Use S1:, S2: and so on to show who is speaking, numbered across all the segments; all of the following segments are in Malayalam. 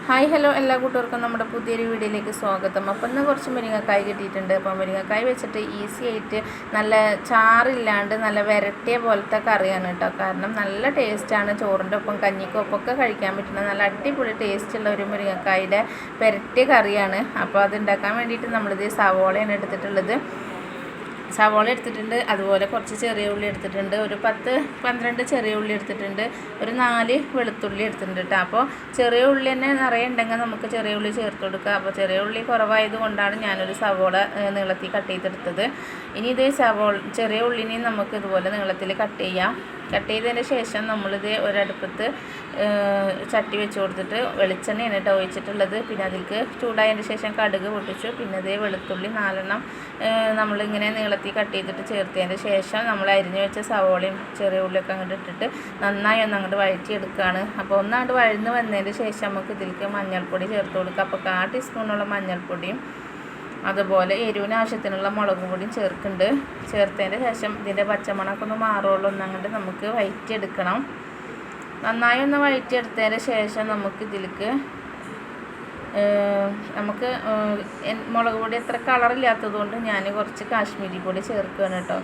S1: ഹായ് ഹലോ എല്ലാ കൂട്ടുകാർക്കും നമ്മുടെ പുതിയൊരു വീഡിയോയിലേക്ക് സ്വാഗതം. അപ്പം ഇന്ന് കുറച്ച് മുരിങ്ങക്കായ് കിട്ടിയിട്ടുണ്ട്. അപ്പം മുരിങ്ങക്കായ് വെച്ചിട്ട് ഈസി ആയിട്ട് നല്ല ചാറില്ലാണ്ട് നല്ല വരട്ടിയ പോലത്തെ കറിയാണ് കേട്ടോ. കാരണം നല്ല ടേസ്റ്റാണ്, ചോറിൻ്റെ ഒപ്പം കഞ്ഞിക്കൊപ്പമൊക്കെ കഴിക്കാൻ പറ്റുന്ന നല്ല അടിപൊളി ടേസ്റ്റുള്ള ഒരു മുരിങ്ങക്കായുടെ വരട്ടിയ കറിയാണ്. അപ്പോൾ അത് ഉണ്ടാക്കാൻ വേണ്ടിയിട്ട് നമ്മളിത് സവോളയാണ് എടുത്തിട്ടുള്ളത്. സവോള എടുത്തിട്ടുണ്ട്, അതുപോലെ കുറച്ച് ചെറിയ ഉള്ളി എടുത്തിട്ടുണ്ട്, ഒരു 10-12 ചെറിയ ഉള്ളി എടുത്തിട്ടുണ്ട്, ഒരു 4 വെളുത്തുള്ളി എടുത്തിട്ടുണ്ട് കേട്ടോ. അപ്പോൾ ചെറിയ ഉള്ളി തന്നെ നിറയെ ഉണ്ടെങ്കിൽ നമുക്ക് ചെറിയ ഉള്ളി ചേർത്ത് കൊടുക്കുക. അപ്പോൾ ചെറിയ ഉള്ളി കുറവായത് കൊണ്ടാണ് ഞാനൊരു സവോള നീളത്തിൽ കട്ട് ചെയ്തെടുത്തത്. ഇനി ഇത് ചെറിയ ഉള്ളിനെയും നമുക്ക് ഇതുപോലെ നീളത്തിൽ കട്ട് ചെയ്യാം. കട്ട് ചെയ്തതിന് ശേഷം നമ്മളിത് ഒരടുപ്പത്ത് ചട്ടി വെച്ച് കൊടുത്തിട്ട് വെളിച്ചെണ്ണയാണ് കേട്ടോ ഒഴിച്ചിട്ടുള്ളത്. പിന്നെ അതിലേക്ക് ചൂടായതിന് ശേഷം കടുക് പൊട്ടിച്ചു. പിന്നെ ഇതേ വെളുത്തുള്ളി 4 നമ്മളിങ്ങനെ നീളത്തിൽ കട്ട് ചെയ്തിട്ട് ചേർത്തതിന് ശേഷം നമ്മൾ അരിഞ്ഞു വെച്ച സവോളയും ചെറിയ ഉള്ളിയൊക്കെ അങ്ങോട്ട് ഇട്ടിട്ട് നന്നായി ഒന്ന് അങ്ങോട്ട് വഴറ്റിയെടുക്കുകയാണ്. അപ്പോൾ ഒന്നങ്ങോട്ട് വഴന്ന് വന്നതിന് ശേഷം നമുക്ക് ഇതിലേക്ക് മഞ്ഞൾപ്പൊടി ചേർത്ത് കൊടുക്കുക. അപ്പോൾ 1/4 ടീസ്പൂണോളം മഞ്ഞൾപ്പൊടിയും അതുപോലെ എരിവിന് ആവശ്യത്തിനുള്ള മുളക് പൊടിയും ചേർത്തതിന് ശേഷം ഇതിൻ്റെ പച്ചമണമൊക്കെ ഒന്ന് മാറുള്ളൂ ഒന്നങ്ങോട്ട് നമുക്ക് വഴറ്റിയെടുക്കണം. നന്നായി ഒന്ന് വഴറ്റിയെടുത്തതിന് ശേഷം നമുക്ക് ഇതിലേക്ക് മുളക് പൊടി അത്ര കളറില്ലാത്തത് കൊണ്ട് ഞാൻ കുറച്ച് കാശ്മീരി പൊടി ചേർക്കുകയാണ് കേട്ടോ.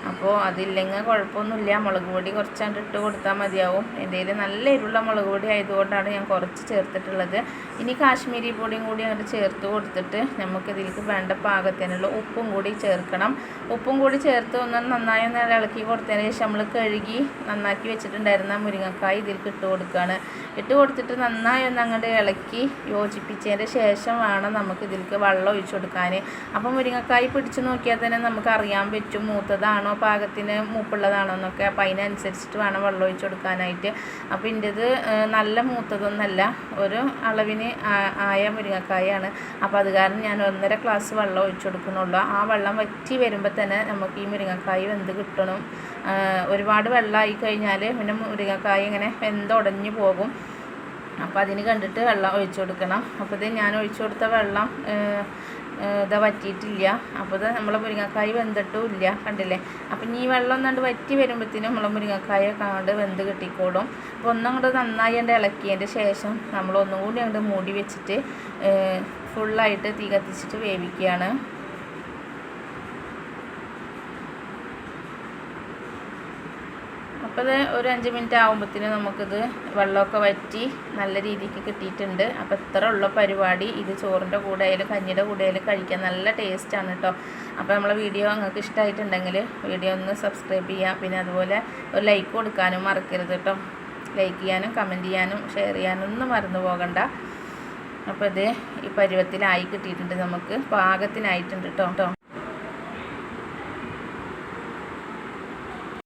S1: അപ്പോൾ അതില്ലെങ്കിൽ കുഴപ്പമൊന്നുമില്ല, മുളക് പൊടി കുറച്ചാണ്ട് ഇട്ട് കൊടുത്താൽ മതിയാവും. എൻ്റെ കയ്യിൽ നല്ല എരിവുള്ള മുളക് പൊടി ആയതുകൊണ്ടാണ് ഞാൻ കുറച്ച് ചേർത്തിട്ടുള്ളത്. ഇനി കാശ്മീരി പൊടിയും കൂടി അങ്ങോട്ട് ചേർത്ത് കൊടുത്തിട്ട് നമുക്കിതിലേക്ക് വേണ്ട പാകത്തിനുള്ള ഉപ്പും കൂടി ചേർക്കണം. ഉപ്പും കൂടി ചേർത്ത് ഒന്ന് നന്നായി ഒന്ന് ഇളക്കി കൊടുത്തതിന് ശേഷം നമ്മൾ കഴുകി നന്നാക്കി വെച്ചിട്ടുണ്ടായിരുന്ന മുരിങ്ങക്കായ് ഇതിലേക്ക് ഇട്ട് കൊടുക്കുകയാണ്. ഇട്ട് കൊടുത്തിട്ട് നന്നായി ഒന്ന് അങ്ങോട്ട് ഇളക്കി യോജിപ്പിച്ചതിന് ശേഷം വേണം നമുക്ക് ഇതിലേക്ക് വെള്ളം ഒഴിച്ചു കൊടുക്കാൻ. അപ്പം മുരിങ്ങക്കായ് പിടിച്ച് നോക്കിയാൽ തന്നെ നമുക്ക് അറിയാൻ പറ്റും മൂത്തതാണോ പാകത്തിന് മൂപ്പുള്ളതാണോ എന്നൊക്കെ. അപ്പം അതിനനുസരിച്ചിട്ട് വേണം വെള്ളം ഒഴിച്ചു കൊടുക്കാനായിട്ട്. അപ്പോൾ ഇതിൻ്റെത് നല്ല മൂത്തതൊന്നല്ല, ഒരു അളവിന് ആയ മുരിങ്ങക്കായാണ്. അപ്പോൾ അത് കാരണം ഞാൻ 1.5 ഗ്ലാസ് വെള്ളം ഒഴിച്ചു കൊടുക്കുന്നുള്ളൂ. ആ വെള്ളം വറ്റി വരുമ്പോൾ തന്നെ നമുക്ക് ഈ മുരിങ്ങക്കായ് വെന്ത് കിട്ടണം. ഒരുപാട് വെള്ളമായി കഴിഞ്ഞാൽ പിന്നെ മുരിങ്ങക്കായ് ഇങ്ങനെ വെന്തുടഞ്ഞു പോകും. അപ്പോൾ അതിന് കണ്ടിട്ട് വെള്ളം ഒഴിച്ചു കൊടുക്കണം. അപ്പോൾ ഇത് ഞാൻ ഒഴിച്ചു കൊടുത്ത വെള്ളം ഇതാ വറ്റിയിട്ടില്ല. അപ്പോൾ ഇത് നമ്മളെ മുരിങ്ങക്കായ് വെന്തിട്ടും ഇല്ല, കണ്ടില്ലേ. അപ്പം ഈ വെള്ളം ഒന്നാണ്ട് വറ്റി വരുമ്പോഴത്തേനും നമ്മളെ മുരിങ്ങക്കായ കാണ്ട് വെന്ത് കിട്ടിക്കോളും. അപ്പോൾ ഒന്നങ്ങോട്ട് നന്നായി അങ്ങോട്ട് ഇളക്കിയതിൻ്റെ ശേഷം നമ്മൾ ഒന്നും കൂടി അങ്ങോട്ട് മൂടി വെച്ചിട്ട് ഫുള്ളായിട്ട് തീ കത്തിച്ചിട്ട് വേവിക്കുകയാണ്. അപ്പോൾ ഇത് ഒരു 5 മിനിറ്റ് ആകുമ്പോഴത്തേനും നമുക്കിത് വെള്ളമൊക്കെ വറ്റി നല്ല രീതിക്ക് കിട്ടിയിട്ടുണ്ട്. അപ്പോൾ ഇത്ര ഉള്ള പരിപാടി. ഇത് ചോറിൻ്റെ കൂടെ ആയാലും കഞ്ഞിയുടെ കൂടെ ആയാലും കഴിക്കാൻ നല്ല ടേസ്റ്റാണ് കേട്ടോ. അപ്പോൾ നമ്മളെ വീഡിയോ നിങ്ങൾക്ക് ഇഷ്ടമായിട്ടുണ്ടെങ്കിൽ വീഡിയോ ഒന്ന് സബ്സ്ക്രൈബ് ചെയ്യുക. പിന്നെ അതുപോലെ ഒരു ലൈക്ക് കൊടുക്കാനും മറക്കരുത് കേട്ടോ. ലൈക്ക് ചെയ്യാനും കമൻറ്റ് ചെയ്യാനും ഷെയർ ചെയ്യാനും ഒന്നും മറന്നു പോകണ്ട. അപ്പോൾ ഇത് ഈ പരുവത്തിലായി കിട്ടിയിട്ടുണ്ട്, നമുക്ക് പാകത്തിനായിട്ടുണ്ട് കേട്ടോ.